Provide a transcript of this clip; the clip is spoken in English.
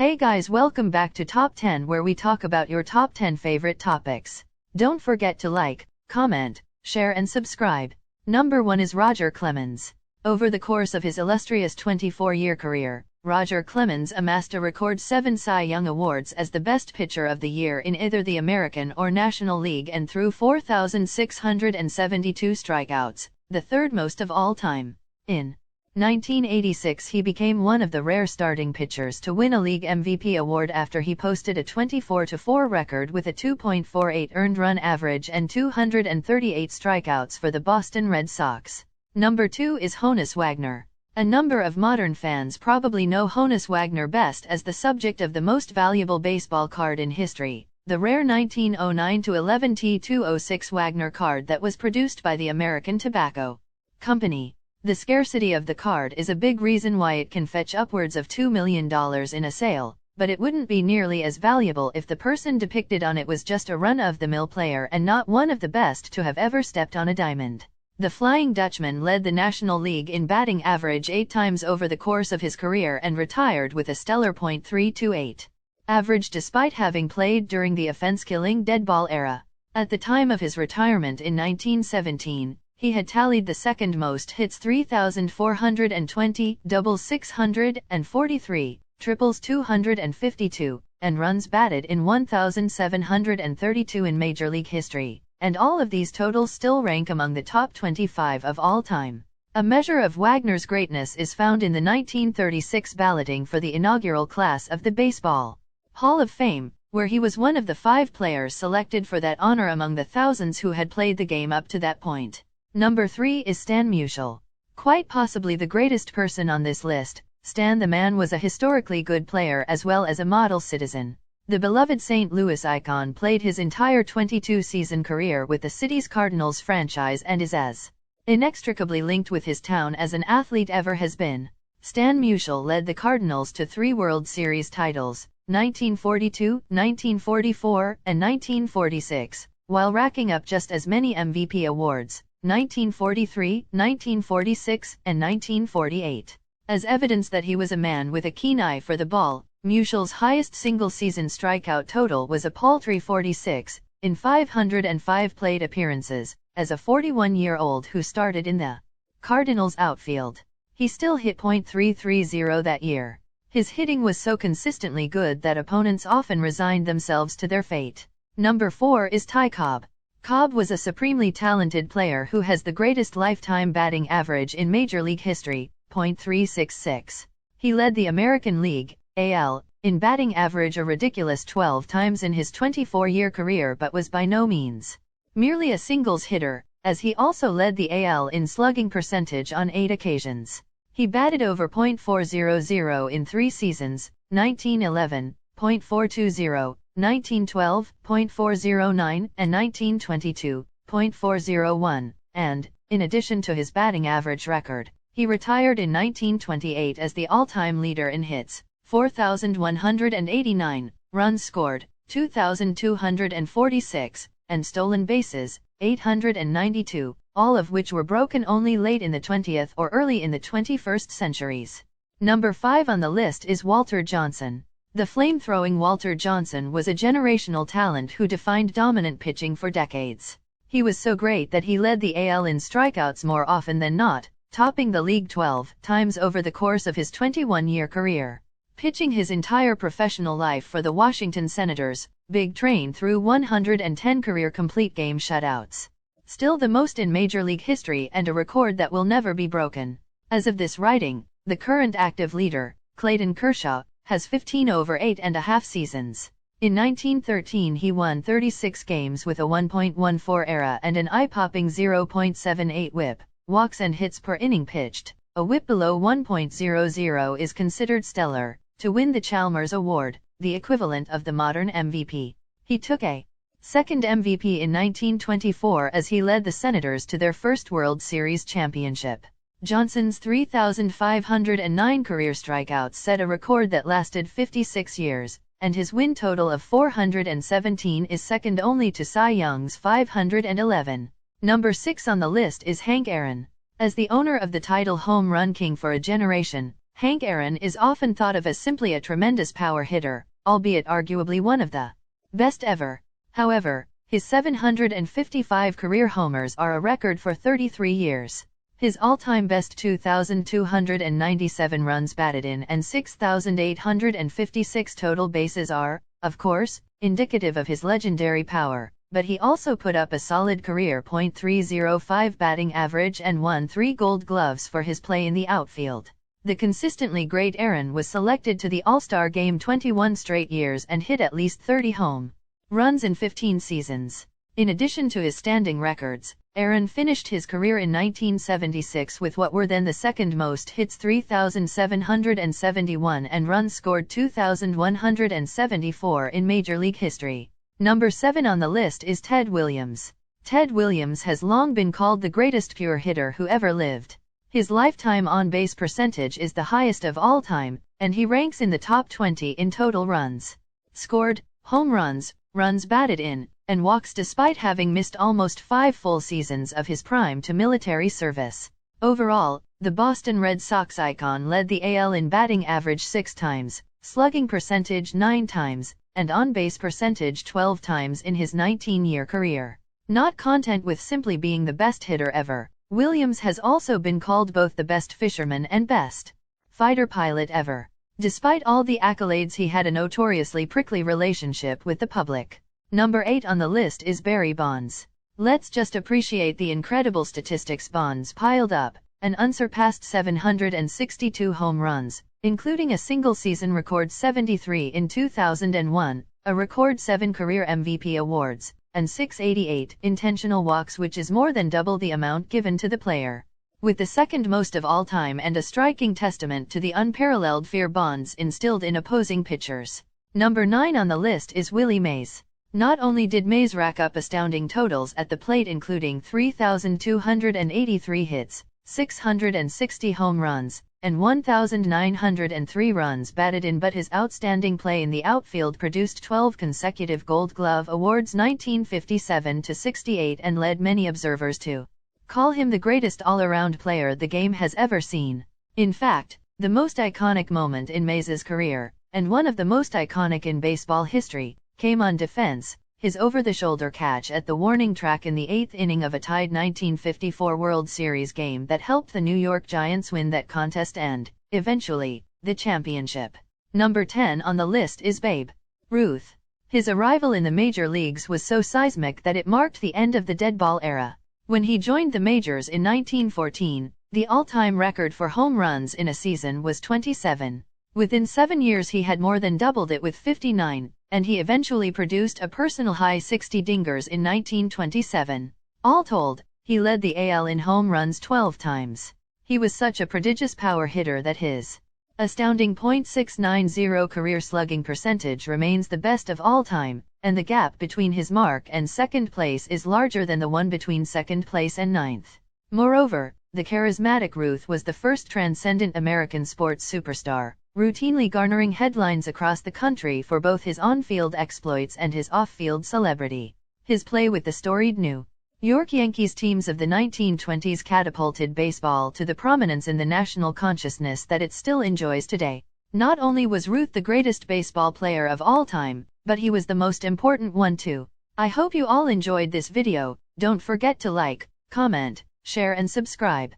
Hey guys, welcome back to Top 10, where we talk about your top 10 favorite topics. Don't forget to like, comment, share and subscribe. Number 1 is Roger Clemens. Over the course of his illustrious 24-year career, Roger Clemens amassed a record 7 Cy Young Awards as the best pitcher of the year in either the American or National League and threw 4,672 strikeouts, the third most of all time. In 1986 he became one of the rare starting pitchers to win a league MVP award after he posted a 24-4 record with a 2.48 earned run average and 238 strikeouts for the Boston Red Sox. Number 2 is Honus Wagner. A number of modern fans probably know Honus Wagner best as the subject of the most valuable baseball card in history, the rare 1909-11 T206 Wagner card that was produced by the American Tobacco Company. The scarcity of the card is a big reason why it can fetch upwards of $2 million in a sale, but it wouldn't be nearly as valuable if the person depicted on it was just a run-of-the-mill player and not one of the best to have ever stepped on a diamond. The Flying Dutchman led the National League in batting average 8 times over the course of his career and retired with a stellar .328 average despite having played during the offense-killing deadball era. At the time of his retirement in 1917, he had tallied the second most hits 3,420, doubles 643, triples 252, and runs batted in 1,732 in Major League history, and all of these totals still rank among the top 25 of all time. A measure of Wagner's greatness is found in the 1936 balloting for the inaugural class of the Baseball Hall of Fame, where he was one of the 5 players selected for that honor among the thousands who had played the game up to that point. Number 3 is Stan Musial. Quite possibly the greatest person on this list, Stan the Man was a historically good player as well as a model citizen. The beloved St. Louis icon played his entire 22-season career with the city's Cardinals franchise and is as inextricably linked with his town as an athlete ever has been. Stan Musial led the Cardinals to 3 World Series titles, 1942, 1944, and 1946, while racking up just as many MVP awards, 1943, 1946, and 1948. As evidence that he was a man with a keen eye for the ball, Musial's highest single-season strikeout total was a paltry 46, in 505 plate appearances, as a 41-year-old who started in the Cardinals' outfield. He still hit .330 that year. His hitting was so consistently good that opponents often resigned themselves to their fate. Number 4 is Ty Cobb. Cobb was a supremely talented player who has the greatest lifetime batting average in Major League history, .366. He led the American League, AL, in batting average a ridiculous 12 times in his 24-year career, but was by no means merely a singles hitter, as he also led the AL in slugging percentage on 8 occasions. He batted over .400 in 3 seasons, 1911, .420, 1912, .409, and 1922, .401, and, in addition to his batting average record, he retired in 1928 as the all-time leader in hits, 4,189, runs scored, 2,246, and stolen bases, 892, all of which were broken only late in the 20th or early in the 21st centuries. Number 5 on the list is Walter Johnson. The flame-throwing Walter Johnson was a generational talent who defined dominant pitching for decades. He was so great that he led the AL in strikeouts more often than not, topping the league 12 times over the course of his 21-year career. Pitching his entire professional life for the Washington Senators, Big Train threw 110 career complete game shutouts. Still the most in Major League history and a record that will never be broken. As of this writing, the current active leader, Clayton Kershaw, has 15 over 8.5 seasons. In 1913 he won 36 games with a 1.14 ERA and an eye-popping 0.78 whip, walks and hits per inning pitched. A whip below 1.00 is considered stellar. To win the Chalmers Award, the equivalent of the modern MVP, he took a second MVP in 1924 as he led the Senators to their first World Series championship. Johnson's 3,509 career strikeouts set a record that lasted 56 years, and his win total of 417 is second only to Cy Young's 511. Number 6 on the list is Hank Aaron. As the owner of the title Home Run King for a generation, Hank Aaron is often thought of as simply a tremendous power hitter, albeit arguably one of the best ever. However, his 755 career homers are a record for 33 years. His all-time best 2,297 runs batted in and 6,856 total bases are, of course, indicative of his legendary power, but he also put up a solid career .305 batting average and won 3 Gold Gloves for his play in the outfield. The consistently great Aaron was selected to the All-Star Game 21 straight years and hit at least 30 home runs in 15 seasons. In addition to his standing records, Aaron finished his career in 1976 with what were then the second most hits 3,771 and runs scored 2,174 in Major League history. Number 7 on the list is Ted Williams. Ted Williams has long been called the greatest pure hitter who ever lived. His lifetime on-base percentage is the highest of all time, and he ranks in the top 20 in total runs scored, home runs, runs batted in, and walks despite having missed almost 5 full seasons of his prime to military service. Overall, the Boston Red Sox icon led the AL in batting average 6 times, slugging percentage 9 times, and on-base percentage 12 times in his 19-year career. Not content with simply being the best hitter ever, Williams has also been called both the best fisherman and best fighter pilot ever. Despite all the accolades, he had a notoriously prickly relationship with the public. Number 8 on the list is Barry Bonds. Let's just appreciate the incredible statistics Bonds piled up: an unsurpassed 762 home runs, including a single-season record 73 in 2001, a record 7 career MVP awards, and 688 intentional walks, which is more than double the amount given to the player. With the second most of all time and a striking testament to the unparalleled fear Bonds instilled in opposing pitchers. Number 9 on the list is Willie Mays. Not only did Mays rack up astounding totals at the plate, including 3,283 hits, 660 home runs, and 1,903 runs batted in, but his outstanding play in the outfield produced 12 consecutive Gold Glove awards 1957-68 and led many observers to call him the greatest all-around player the game has ever seen. In fact, the most iconic moment in Mays's career, and one of the most iconic in baseball history, came on defense, his over-the-shoulder catch at the warning track in the 8th inning of a tied 1954 World Series game that helped the New York Giants win that contest and, eventually, the championship. Number 10 on the list is Babe Ruth. His arrival in the major leagues was so seismic that it marked the end of the dead ball era. When he joined the majors in 1914, the all-time record for home runs in a season was 27. Within 7 years he had more than doubled it with 59, and he eventually produced a personal high 60 dingers in 1927. All told, he led the AL in home runs 12 times. He was such a prodigious power hitter that his astounding .690 career slugging percentage remains the best of all time, and the gap between his mark and second place is larger than the one between second place and ninth. Moreover, the charismatic Ruth was the first transcendent American sports superstar, routinely garnering headlines across the country for both his on-field exploits and his off-field celebrity. His play with the storied New York Yankees teams of the 1920s catapulted baseball to the prominence in the national consciousness that it still enjoys today. Not only was Ruth the greatest baseball player of all time, but he was the most important one too. I hope you all enjoyed this video. Don't forget to like, comment, share and subscribe.